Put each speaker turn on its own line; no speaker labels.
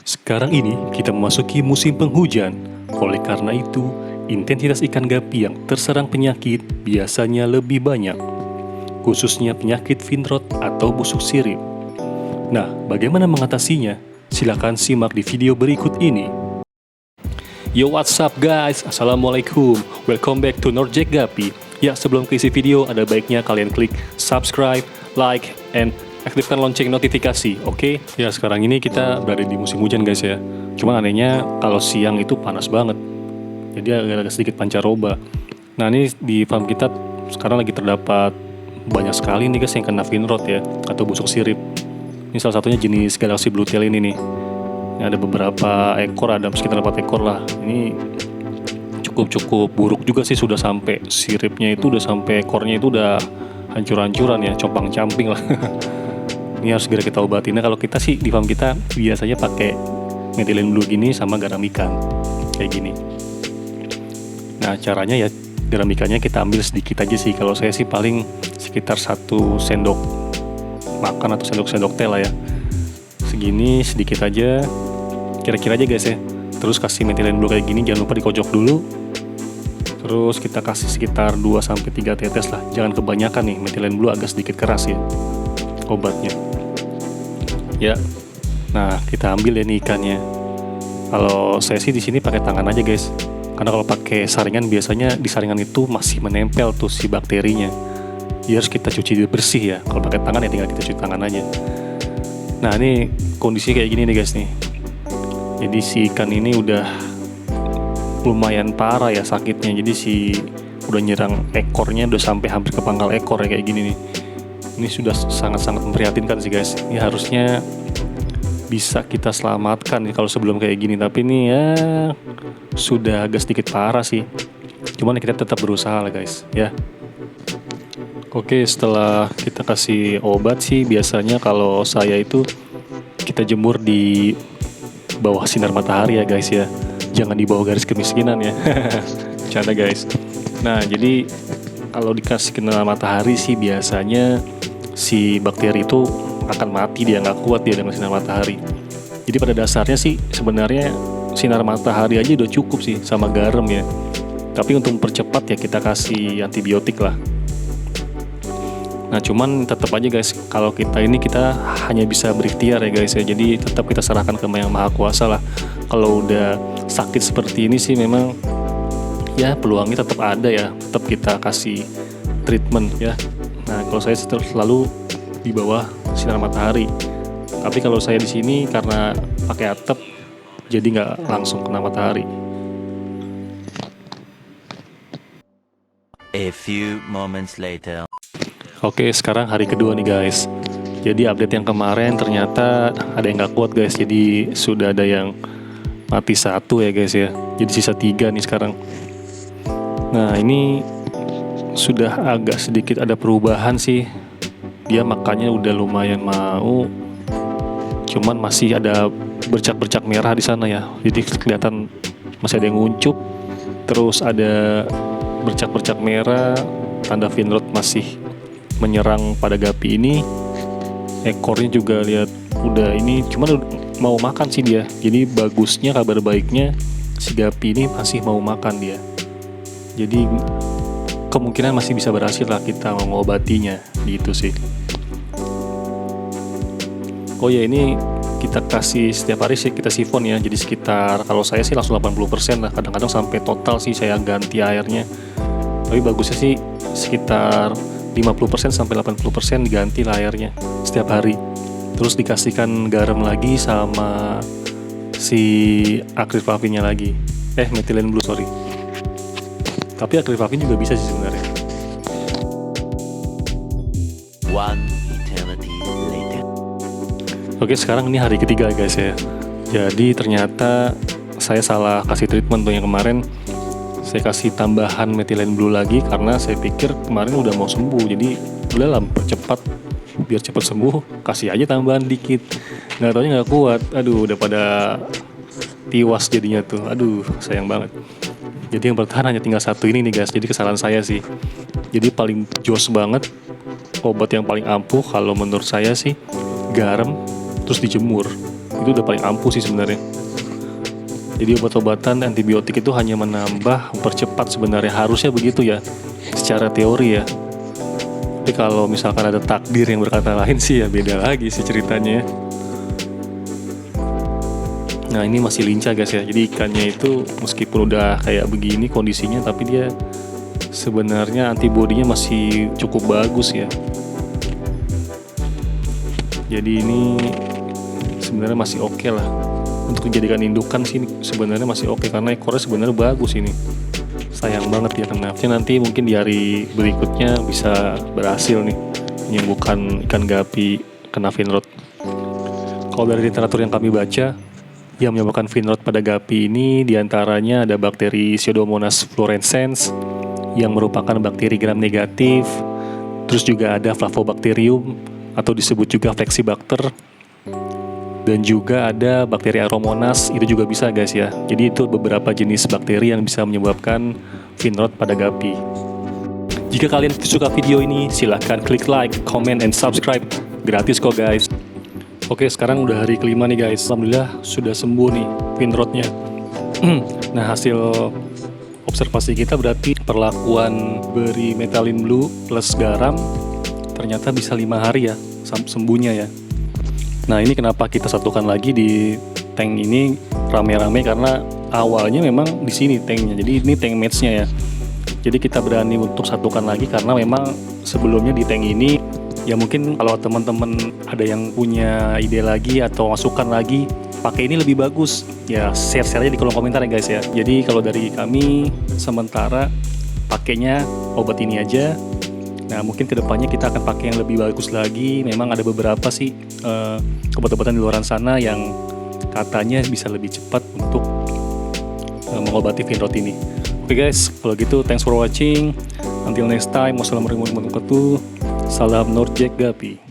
Sekarang ini kita memasuki musim penghujan. Oleh karena itu, intensitas ikan gapi yang terserang penyakit biasanya lebih banyak, khususnya penyakit finrod atau busuk sirip. Nah, bagaimana mengatasinya? Silakan simak di video berikut ini. Yo, what's up guys? Assalamualaikum. Welcome back to Norjack Gapi. Ya, sebelum ke isi video, ada baiknya kalian klik subscribe, like, and aktifkan lonceng notifikasi, oke? Ya, sekarang ini kita berada di musim hujan guys ya. Cuman anehnya kalau siang itu panas banget. Jadi agak sedikit pancaroba. Nah, ini di farm kita sekarang lagi terdapat banyak sekali nih guys yang kena finrod ya, atau busuk sirip. Ini salah satunya jenis Galaxy Blue Tail ini nih. Ini ada beberapa ekor, ada sekitar 4 ekor lah. Ini cukup buruk juga sih, sudah sampai siripnya itu udah sampai ekornya itu udah hancur-hancuran ya, compang-camping lah. Ini harus segera kita obatin. Nah, kalau kita sih di farm kita biasanya pakai methylene blue gini sama garam ikan kayak gini. Nah, caranya ya garam ikannya kita ambil sedikit aja sih. Kalau saya sih paling sekitar 1 sendok makan atau sendok teh lah ya. Segini sedikit aja, kira-kira aja guys ya. Terus kasih methylene blue kayak gini, jangan lupa dikocok dulu. Terus kita kasih sekitar 2-3 tetes lah. Jangan kebanyakan nih, methylene blue agak sedikit keras ya obatnya. Ya. Nah, kita ambil ya nih ikannya. Kalau saya sih di sini pakai tangan aja guys. Karena kalau pakai saringan biasanya di saringan itu masih menempel tuh si bakterinya. Ya harus kita cuci bersih ya. Kalau pakai tangan ya tinggal kita cuci tangan aja. Nah, ini kondisi kayak gini nih guys nih. Jadi si ikan ini udah lumayan parah ya sakitnya. Jadi si udah nyerang ekornya, udah sampai hampir ke pangkal ekor ya kayak gini nih. Ini sudah sangat-sangat memprihatinkan sih guys. Ini harusnya bisa kita selamatkan nih kalau sebelum kayak gini. Tapi ini ya sudah agak sedikit parah sih. Cuman kita tetap berusaha lah guys ya. Oke, setelah kita kasih obat sih biasanya kalau saya itu kita jemur di bawah sinar matahari ya guys ya. Jangan di bawah garis kemiskinan ya. Bercanda guys. Nah, jadi kalau dikasih kena matahari sih biasanya si bakteri itu akan mati, dia nggak kuat dia dengan sinar matahari. Jadi pada dasarnya sih sebenarnya sinar matahari aja udah cukup sih sama garam ya. Tapi untuk mempercepat ya kita kasih antibiotik lah. Nah, cuman tetap aja guys, kalau kita hanya bisa berikhtiar ya guys ya. Jadi tetap kita serahkan ke Yang Maha Kuasa lah. Kalau udah sakit seperti ini sih memang ya peluangnya tetap ada ya. Tetap kita kasih treatment ya. Nah, kalau saya selalu di bawah sinar matahari. Tapi kalau saya di sini karena pakai atap, jadi nggak langsung kena matahari.
A few moments later.
Oke, sekarang hari kedua nih guys. Jadi update yang kemarin ternyata ada yang nggak kuat guys. Jadi sudah ada yang mati 1 ya guys ya. Jadi sisa 3 nih sekarang. Nah, ini sudah agak sedikit ada perubahan sih. Dia makannya udah lumayan mau. Cuman masih ada bercak-bercak merah di sana ya. Jadi kelihatan masih ada yang nguncup. Terus ada bercak-bercak merah, tanda finrod masih menyerang pada gapi ini. Ekornya juga lihat udah ini, cuman mau makan sih dia. Jadi bagusnya, kabar baiknya si gapi ini masih mau makan dia. Jadi kemungkinan masih bisa berhasil lah kita mengobatinya gitu sih. Oh ya, ini kita kasih setiap hari sih kita sifon ya. Jadi sekitar, kalau saya sih langsung 80% lah. Kadang-kadang sampai total sih saya ganti airnya. Tapi bagusnya sih sekitar 50% sampai 80% diganti lah airnya setiap hari. Terus dikasihkan garam lagi sama si akriflavinnya lagi. Methylene blue sorry. Tapi akriflavin juga bisa sih sebenarnya.
One eternity later.
Oke, sekarang ini hari ketiga guys ya. Jadi ternyata saya salah kasih treatment tuh yang kemarin. Saya kasih tambahan methylene blue lagi karena saya pikir kemarin udah mau sembuh. Jadi udahlah, percepat biar cepat sembuh, kasih aja tambahan dikit. Nggak taunya nggak kuat. Aduh, udah pada tiwas jadinya tuh. Aduh, sayang banget. Jadi yang bertahan hanya tinggal 1 ini nih guys. Jadi kesalahan saya sih. Jadi paling jos banget, obat yang paling ampuh kalau menurut saya sih garam terus dijemur. itu udah paling ampuh sih sebenarnya. Jadi obat-obatan antibiotik itu hanya menambah, mempercepat sebenarnya, harusnya begitu ya, secara teori ya. Tapi kalau misalkan ada takdir yang berkata lain sih ya beda lagi sih ceritanya. Nah ini masih lincah guys ya, jadi ikannya itu meskipun udah kayak begini kondisinya, tapi dia sebenarnya antibodinya masih cukup bagus ya. Jadi ini sebenarnya masih oke lah. Untuk dijadikan indukan sih sebenarnya masih oke, karena ekornya sebenarnya bagus ini. Sayang banget ya kena. Nanti mungkin di hari berikutnya bisa berhasil nih menyembuhkan ikan gapi kena finrod. Kalau dari literatur yang kami baca, yang menyebabkan finrod pada gapi ini diantaranya ada bakteri Pseudomonas fluorescens yang merupakan bakteri gram negatif. Terus juga ada Flavobacterium atau disebut juga Flexibacter. Dan juga ada bakteri Aeromonas, itu juga bisa guys ya. Jadi itu beberapa jenis bakteri yang bisa menyebabkan finrod pada gapi. Jika kalian suka video ini, silahkan klik like, comment, and subscribe. Gratis kok guys. Oke, sekarang udah hari kelima nih guys. Alhamdulillah sudah sembuh nih finrodnya. Nah hasil observasi kita berarti perlakuan beri Methylene Blue plus garam ternyata bisa 5 hari ya sembuhnya ya. Nah ini kenapa kita satukan lagi di tank ini rame-rame, karena awalnya memang di sini tanknya. Jadi ini tank matchnya ya. Jadi kita berani untuk satukan lagi karena memang sebelumnya di tank ini ya, mungkin kalau teman-teman ada yang punya ide lagi atau masukan lagi pakai ini lebih bagus ya, share aja di kolom komentar ya guys ya. Jadi kalau dari kami sementara pakainya obat ini aja. Nah mungkin kedepannya kita akan pakai yang lebih bagus lagi. Memang ada beberapa sih obat-obatan di luar sana yang katanya bisa lebih cepat untuk mengobati finrod ini. Oke guys, kalau gitu thanks for watching. Until next time, wassalamualaikum warahmatullahi wabarakatuh. Salam Norjack Gapi.